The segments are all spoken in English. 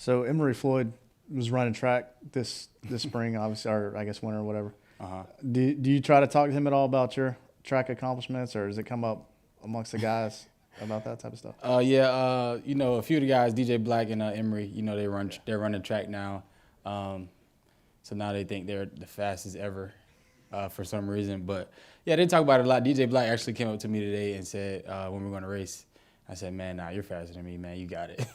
So Emory Floyd was running track this spring, obviously, or I guess winter or whatever. Do you try to talk to him at all about your track accomplishments, or does it come up amongst the guys about that type of stuff? Yeah, a few of the guys, DJ Black and Emory, they're running track now. So now they think they're the fastest ever for some reason. But, yeah, they talk about it a lot. DJ Black actually came up to me today and said when we're going to race, I said, man, nah, you're faster than me, man. You got it.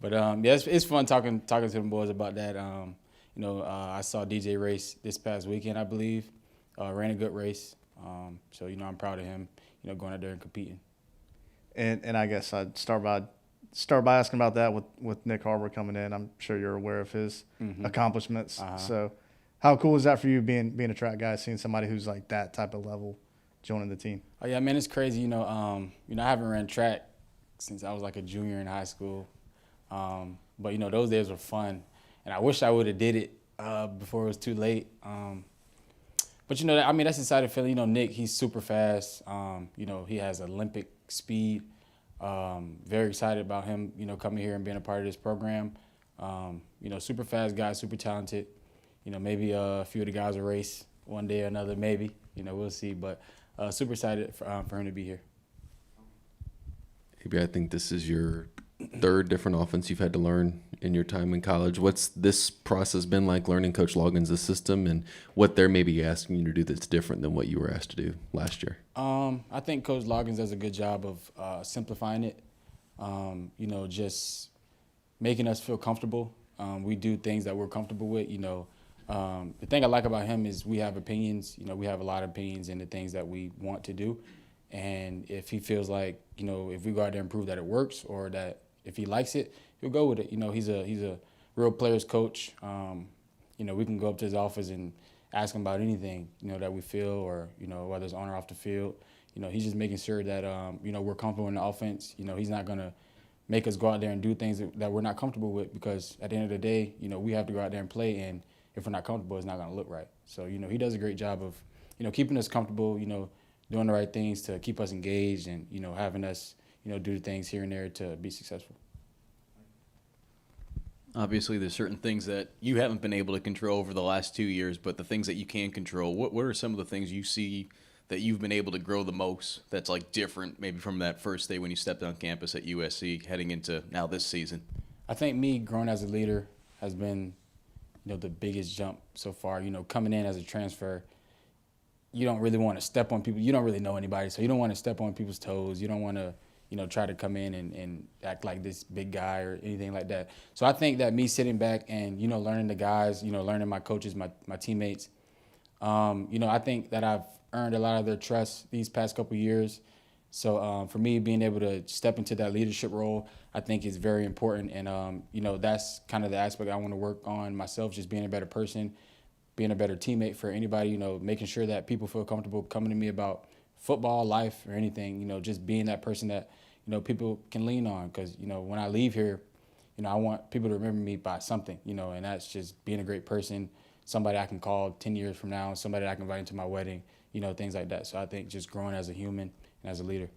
But, yeah, it's fun talking to them boys about that. I saw DJ race this past weekend, I believe. Ran a good race. So, I'm proud of him, going out there and competing. And I guess I'd start by asking about that with Nick Harbor coming in. I'm sure you're aware of his accomplishments. So how cool is that for you being a track guy, seeing somebody who's like that type of level joining the team? Oh, yeah, man, it's crazy. I haven't ran track since I was like a junior in high school. But, those days were fun. And I wish I would have did it before it was too late. But, that's an exciting feeling. Nick, he's super fast. He has Olympic speed. Very excited about him, coming here and being a part of this program. Super fast guy, super talented. Maybe a few of the guys will race one day or another, maybe. We'll see. But super excited for him to be here. Maybe I think this is your third different offense you've had to learn in your time in college. What's this process been like, learning Coach Loggins' system, and what they're maybe asking you to do that's different than what you were asked to do last year? I think Coach Loggins does a good job of simplifying it, just making us feel comfortable. We do things that we're comfortable with. The thing I like about him is we have opinions. We have a lot of opinions in the things that we want to do. And if he feels like, if we go out there and prove that it works, or that if he likes it, he'll go with it. He's a real players coach. We can go up to his office and ask him about anything, that we feel, or, whether it's on or off the field. He's just making sure that, we're comfortable in the offense. He's not going to make us go out there and do things that we're not comfortable with, because at the end of the day, we have to go out there and play, and if we're not comfortable, it's not going to look right. So, he does a great job of, keeping us comfortable, doing the right things to keep us engaged, and, having us, do things here and there to be successful. Obviously, there's certain things that you haven't been able to control over the last 2 years, but the things that you can control, what are some of the things you see that you've been able to grow the most that's like different maybe from that first day when you stepped on campus at USC heading into now this season? I think me growing as a leader has been, the biggest jump so far. Coming in as a transfer, you don't really want to step on people. You don't really know anybody, so you don't want to step on people's toes. You don't want to, try to come in and act like this big guy or anything like that. So I think that me sitting back and, learning the guys, learning my coaches, my teammates, I think that I've earned a lot of their trust these past couple of years. So for me, being able to step into that leadership role, I think is very important. And, that's kind of the aspect I want to work on myself, just being a better person, being a better teammate for anybody, making sure that people feel comfortable coming to me about football, life, or anything, just being that person that, people can lean on. Because, when I leave here, I want people to remember me by something, and that's just being a great person, somebody I can call 10 years from now, somebody that I can invite into my wedding, things like that. So I think just growing as a human and as a leader.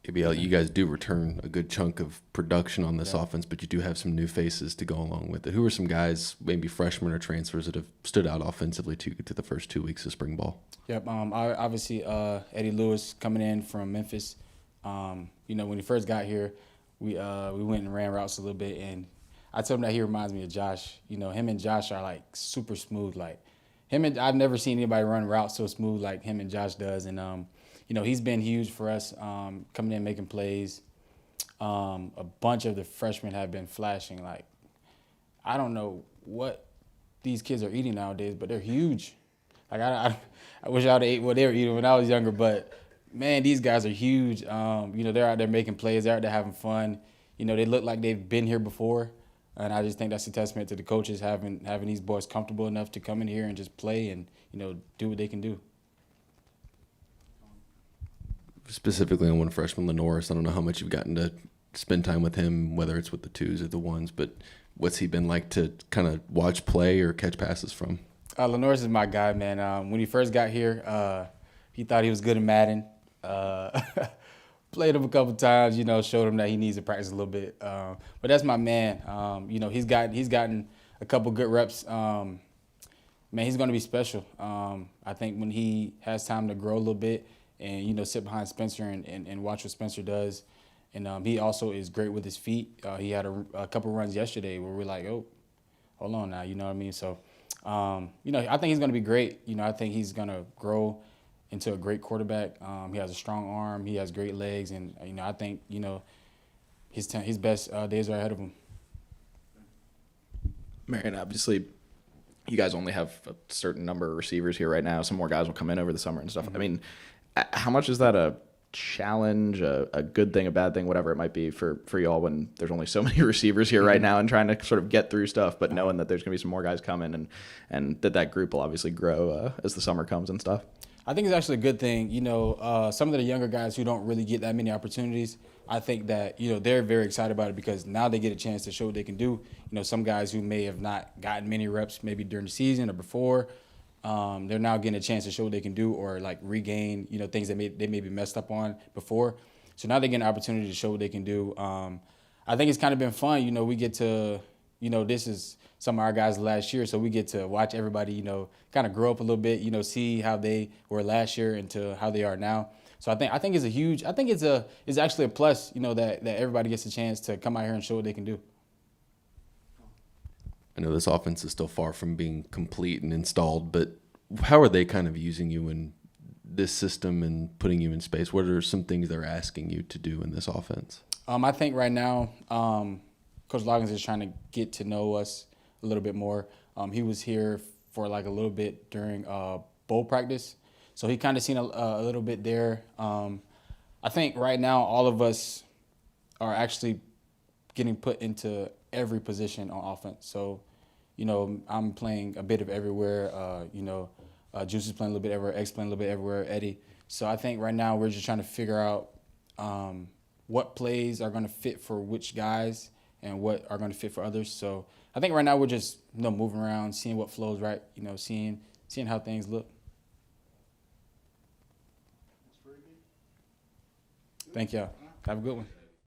ABL, you guys do return a good chunk of production on this offense, but you do have some new faces to go along with it. Who are some guys, maybe freshmen or transfers, that have stood out offensively to the first 2 weeks of spring ball? Yep. Obviously, Eddie Lewis coming in from Memphis. When he first got here, we went and ran routes a little bit, and I told him that he reminds me of Josh. Him and Josh are like super smooth. Like I've never seen anybody run routes so smooth like him and Josh does, and he's been huge for us, coming in, making plays. A bunch of the freshmen have been flashing. Like, I don't know what these kids are eating nowadays, but they're huge. Like, I wish I would have ate what they were eating when I was younger, but, man, these guys are huge. They're out there making plays. They're out there having fun. They look like they've been here before, and I just think that's a testament to the coaches having these boys comfortable enough to come in here and just play and, do what they can do. Specifically on one freshman, Lenoris, I don't know how much you've gotten to spend time with him, whether it's with the twos or the ones, but what's he been like to kind of watch play or catch passes from? Lenoris is my guy, man. When he first got here, he thought he was good at Madden. played him a couple times, showed him that he needs to practice a little bit. But that's my man. He's gotten a couple good reps. Man, he's going to be special. I think when he has time to grow a little bit and, sit behind Spencer and watch what Spencer does. And he also is great with his feet. He had a couple runs yesterday where we're like, oh, hold on now, you know what I mean? So, I think he's going to be great. I think he's going to grow into a great quarterback. He has a strong arm. He has great legs. And, I think, his best days are ahead of him. Marion, obviously, you guys only have a certain number of receivers here right now. Some more guys will come in over the summer and stuff. Mm-hmm. I mean, how much is that a challenge, a good thing, a bad thing, whatever it might be for y'all when there's only so many receivers here right now and trying to sort of get through stuff, but knowing that there's going to be some more guys coming and that group will obviously grow as the summer comes and stuff? I think it's actually a good thing. Some of the younger guys who don't really get that many opportunities, I think that, they're very excited about it because now they get a chance to show what they can do. Some guys who may have not gotten many reps maybe during the season or before, they're now getting a chance to show what they can do or like regain, things that they may be messed up on before. So now they get an opportunity to show what they can do. I think it's kind of been fun. We get to, this is some of our guys last year, so we get to watch everybody, kind of grow up a little bit, see how they were last year into how they are now. So I think it's it's actually a plus, that everybody gets a chance to come out here and show what they can do. I know this offense is still far from being complete and installed, but how are they kind of using you in this system and putting you in space? What are some things they're asking you to do in this offense? I think right now, Coach Loggins is trying to get to know us a little bit more. He was here for like a little bit during bowl practice, so he kind of seen a little bit there. I think right now all of us are actually getting put into every position on offense. So, I'm playing a bit of everywhere. Juice is playing a little bit everywhere. X playing a little bit everywhere. Eddie. So I think right now we're just trying to figure out what plays are going to fit for which guys and what are going to fit for others. So I think right now we're just moving around, seeing what flows right. Seeing how things look. Thank y'all. Have a good one.